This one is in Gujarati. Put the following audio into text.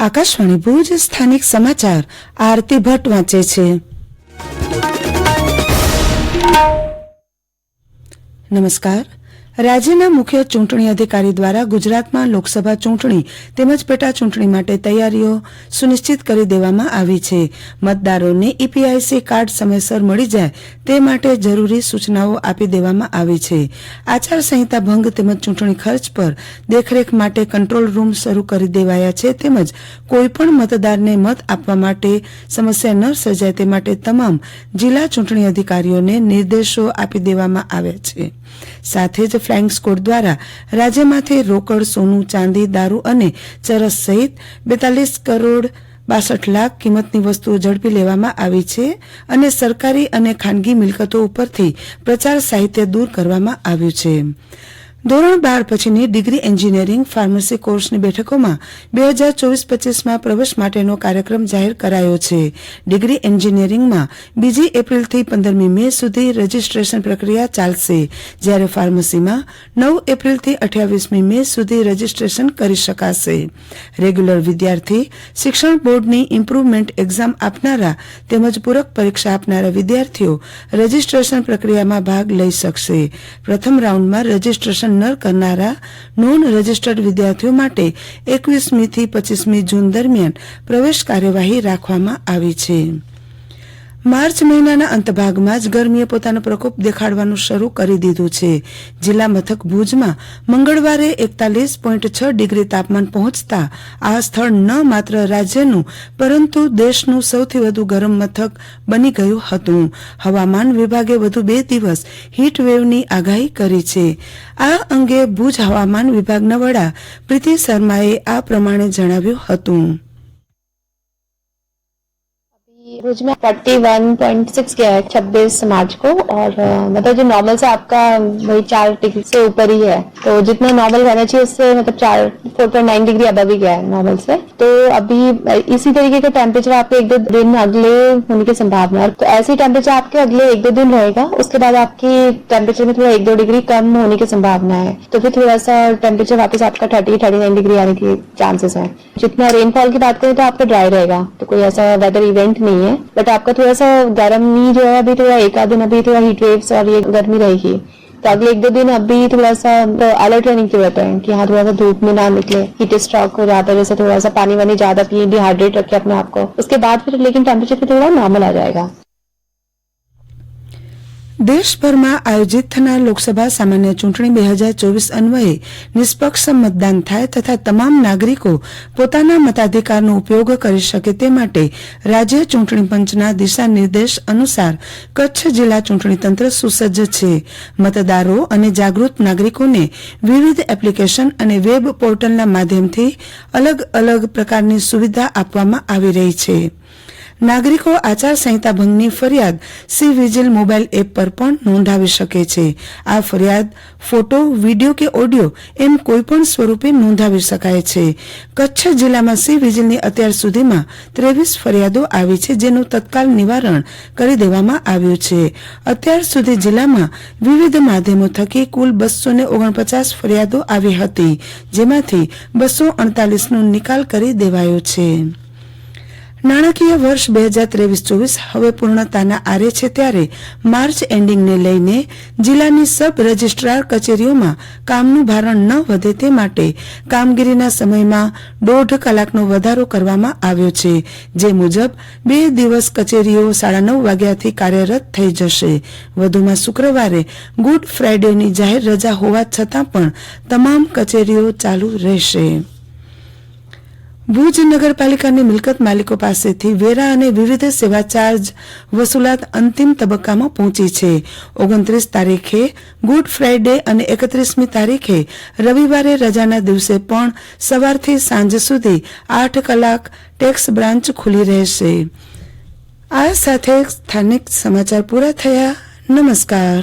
આકાશવાણી ભુજ સ્થાનિક સમાચાર આરતી ભટ્ટ વાંચે છે. નમસ્કાર. રાજ્યના મુખ્ય ચૂંટણી અધિકારી દ્વારા ગુજરાતમાં લોકસભા ચૂંટણી તેમજ પેટા ચૂંટણી માટે તૈયારીઓ સુનિશ્ચિત કરી દેવામાં આવી છે. મતદારોને ઈપીઆઈસી કાર્ડ સમયસર મળી જાય તે માટે જરૂરી સૂચનાઓ આપી દેવામાં આવી છે. આચારસંહિતા ભંગ તેમજ ચૂંટણી ખર્ચ પર દેખરેખ માટે કંટ્રોલ રૂમ શરૂ કરી દેવાયા છે. તેમજ કોઈપણ મતદારને મત આપવા માટે સમસ્યા ન સર્જાય તે માટે તમામ જિલ્લા ચૂંટણી અધિકારીઓને નિર્દેશો આપી દેવામાં આવ્યા છે. સાથે જ ફ્લાઇંગ સ્કોડ દ્વારા રાજ્યમાંથી રોકડ, સોનું, ચાંદી, દારૂ અને ચરસ સહિત 42 કરોડ 62 લાખ કિંમતની વસ્તુઓ ઝડપી લેવામાં આવી છે અને સરકારી અને ખાનગી મિલકતો ઉપરથી પ્રચાર સાહિત્ય દૂર કરવામાં આવ્યું છે. ધોરણ 12 પછીની ડિગ્રી એન્જિનિયરિંગ ફાર્મસી કોર્સની બેઠકોમાં 2024-25માં પ્રવેશ માટેનો કાર્યક્રમ જાહેર કરાયો છે. ડિગ્રી એન્જિનિયરિંગમાં 2 એપ્રિલથી 15મી મે સુધી રજીસ્ટ્રેશન પ્રક્રિયા ચાલશે, જ્યારે ફાર્મસીમાં 9 એપ્રિલથી 28મી મે સુધી રજીસ્ટ્રેશન કરી શકાશે. રેગ્યુલર વિદ્યાર્થી, શિક્ષણ બોર્ડની ઇમ્પ્રુવમેન્ટ એક્ઝામ આપનારા તેમજ પૂરક પરીક્ષા આપનારા વિદ્યાર્થીઓ રજીસ્ટ્રેશન પ્રક્રિયામાં ભાગ લઈ શકશે. પ્રથમ રાઉન્ડમાં રજીસ્ટ્રેશન ન કરનારા નોન રજીસ્ટર્ડ વિદ્યાર્થીઓ માટે 21મી થી 25મી જૂન દરમિયાન પ્રવેશ કાર્યવાહી રાખવામાં આવી છે. માર્ચ મહિનાના અંતભાગમાં જ ગરમીએ પોતાનો પ્રકોપ દેખાડવાનું શરૂ કરી દીધું છે. જિલ્લા મથક ભુજમાં મંગળવારે 41.6 ડિગ્રી તાપમાન પહોંચતા આ સ્થળ ન માત્ર રાજ્યનું પરંતુ દેશનું સૌથી વધુ ગરમ મથક બની ગયું હતું. હવામાન વિભાગે વધુ 2 દિવસ હીટવેવની આગાહી કરી છે. આ અંગે ભુજ હવામાન વિભાગના વડા પ્રીતિ શર્માએ આ પ્રમાણે જણાવ્યું હતું. भुज में 41.6 गया है 26 मार्च को और मतलब जो नॉर्मल से आपका वही 4 डिग्री से ऊपर ही है, तो जितना नॉर्मल रहना चाहिए उससे मतलब 4.9 डिग्री अबव ही गया है नॉर्मल से. तो अभी इसी तरीके का टेम्परेचर आपके 1-2 दिन अगले होने की संभावना है. तो ऐसे टेम्परेचर आपके अगले 1-2 दिन रहेगा. उसके बाद आपकी टेम्परेचर में थोड़ा 1-2 डिग्री कम होने की संभावना है. तो फिर थोड़ा सा टेम्परेचर वापस आपका 30-39 डिग्री आने की चांसेस है. जितना रेनफॉल की बात करें तो आपका ड्राई रहेगा, तो कोई ऐसा वेदर इवेंट नहीं है. बट आपका थोड़ा सा गर्मी जो है अभी थोड़ा 1-आध दिन अभी थोड़ा हीट वेव्स और ये गर्मी रहेगी. तो अगले 1-2 दिन अभी थोड़ा सा अलर्ट रहने की जरूरत है कि हाँ थोड़ा सा धूप में ना निकले, हीट स्ट्रोक हो जाता है. जैसे थोड़ा सा पानी वानी ज्यादा पिए, डिहाइड्रेट रखे अपने आप को. उसके बाद फिर लेकिन टेम्परेचर फिर थोड़ा नॉर्मल आ जाएगा. દેશભરમાં આયોજિત થનાર લોકસભા સામાન્ય ચૂંટણી 2024 અન્વયે નિષ્પક્ષ મતદાન થાય તથા તમામ નાગરિકો પોતાના મતાધિકારનો ઉપયોગ કરી શકે તે માટે રાજ્ય ચૂંટણી પંચના દિશા નિર્દેશ અનુસાર કચ્છ જિલ્લા ચૂંટણી તંત્ર સુસજ્જ છે. મતદારો અને જાગૃત નાગરિકોને વિવિધ એપ્લિકેશન અને વેબ પોર્ટલના માધ્યમથી અલગ અલગ પ્રકારની સુવિધા આપવામાં આવી રહી છે. નાગરિકો આચારસંહિતા ભંગની ફરિયાદ સી વિજિલ મોબાઈલ એપ પર પણ નોંધાવી શકે છે. આ ફરિયાદ ફોટો, વિડીયો કે ઓડિયો એમ કોઈપણ સ્વરૂપે નોંધાવી શકાય છે. કચ્છ જિલ્લામાં સી વિજિલની અત્યાર સુધીમાં 23 ફરિયાદો આવી છે, જેનું તત્કાલ નિવારણ કરી દેવામાં આવ્યું છે. અત્યાર સુધી જિલ્લામાં વિવિધ માધ્યમો થકી કુલ 249 ફરિયાદો આવી હતી, જેમાંથી 248નો નિકાલ કરી દેવાયો છે. નાણાકીય વર્ષ 2023-24 હવે પૂર્ણતાના આરે છે, ત્યારે માર્ચ એન્ડિંગને લઈને જિલ્લાની સબ રજિસ્ટ્રાર કચેરીઓમાં કામનું ભારણ ન વધે તે માટે કામગીરીના સમયમાં 1.5 કલાકનો વધારો કરવામાં આવ્યો છે. જે મુજબ 2 દિવસ કચેરીઓ 9:30 વાગ્યાથી કાર્યરત થઈ જશે. વધુમાં શુક્રવારે ગુડ ફ્રાઇડેની જાહેર રજા હોવા છતાં પણ તમામ કચેરીઓ ચાલુ રહેશે. ભુજ નગરપાલિકાની મિલકત માલિકો પાસેથી વેરા અને વિવિધ સેવા ચાર્જ વસૂલાત અંતિમ તબક્કામાં પહોંચી છે. 29 તારીખે ગુડ ફ્રાઇડે અને 31મી તારીખે રવિવારે રજાના દિવસે પણ સવારથી સાંજ સુધી 8 કલાક ટેક્સ બ્રાન્ચ ખુલ્લી રહેશે. આ સાથે સ્થાનિક સમાચાર પૂરા થયા. નમસ્કાર.